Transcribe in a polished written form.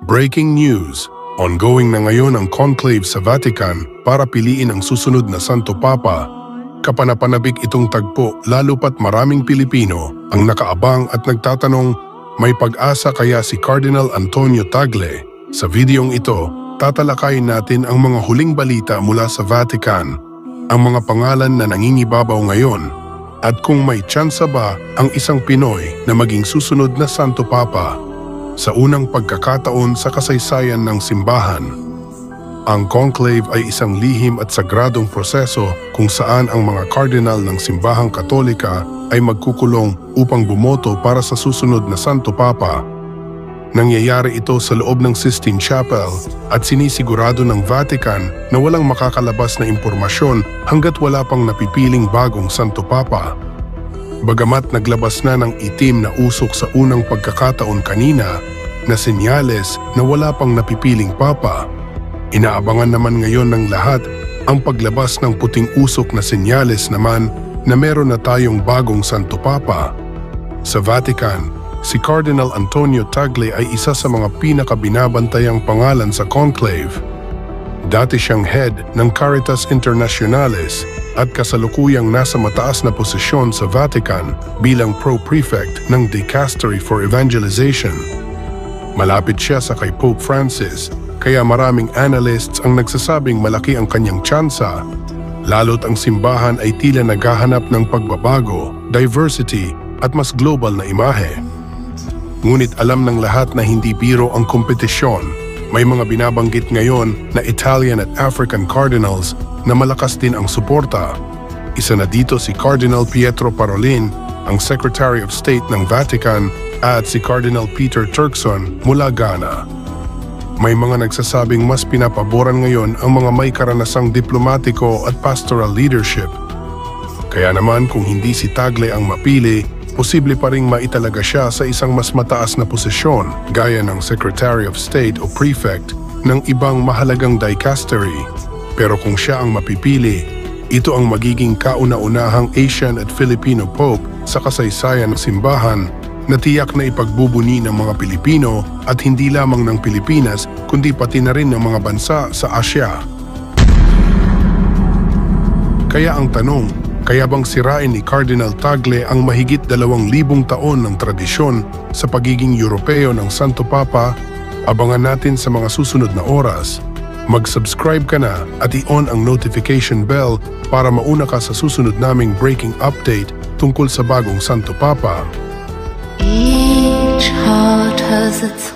Breaking news! Ongoing na ngayon ang conclave sa Vatican para piliin ang susunod na Santo Papa. Kapanapanabik itong tagpo lalo pat maraming Pilipino ang nakaabang at nagtatanong, may pag-asa kaya si Cardinal Antonio Tagle? Sa videong ito, tatalakayin natin ang mga huling balita mula sa Vatican, ang mga pangalan na nangingibabaw ngayon, at kung may tsansa ba ang isang Pinoy na maging susunod na Santo Papa sa unang pagkakataon sa kasaysayan ng simbahan. Ang conclave ay isang lihim at sagradong proseso kung saan ang mga kardinal ng simbahang Katolika ay magkukulong upang bumoto para sa susunod na Santo Papa. Nangyayari ito sa loob ng Sistine Chapel at sinisigurado ng Vatican na walang makakalabas na impormasyon hanggat wala pang napipiling bagong Santo Papa. Bagamat naglabas na ng itim na usok sa unang pagkakataon kanina na senyales na wala pang napipiling Papa, inaabangan naman ngayon ng lahat ang paglabas ng puting usok na senyales naman na meron na tayong bagong Santo Papa. Sa Vatican, si Cardinal Antonio Tagle ay isa sa mga pinakabinabantayang pangalan sa conclave. Dati siyang head ng Caritas Internationalis at kasalukuyang nasa mataas na posisyon sa Vatican bilang pro-prefect ng Dicastery for Evangelization. Malapit siya sa kay Pope Francis, kaya maraming analysts ang nagsasabing malaki ang kanyang tsansa, lalo't ang simbahan ay tila naghahanap ng pagbabago, diversity at mas global na imahe. Ngunit alam ng lahat na hindi biro ang kompetisyon. May mga binabanggit ngayon na Italian at African cardinals na malakas din ang suporta. Isa na dito si Cardinal Pietro Parolin, ang Secretary of State ng Vatican, at si Cardinal Peter Turkson mula Ghana. May mga nagsasabing mas pinapaboran ngayon ang mga may karanasang diplomatiko at pastoral leadership. Kaya naman kung hindi si Tagle ang mapili, posible pa ring maitalaga siya sa isang mas mataas na posisyon gaya ng Secretary of State o Prefect ng ibang mahalagang dicastery. Pero kung siya ang mapipili, ito ang magiging kauna-unahang Asian at Filipino Pope sa kasaysayan ng simbahan na tiyak na ipagbubuni ng mga Pilipino at hindi lamang ng Pilipinas kundi pati na rin ng mga bansa sa Asya. Kaya ang tanong, kaya bang sirain ni Cardinal Tagle ang mahigit 2,000 taon ng tradisyon sa pagiging Europeo ng Santo Papa? Abangan natin sa mga susunod na oras. Mag-subscribe ka na at i-on ang notification bell para mauna ka sa susunod naming breaking update tungkol sa bagong Santo Papa. Each heart has its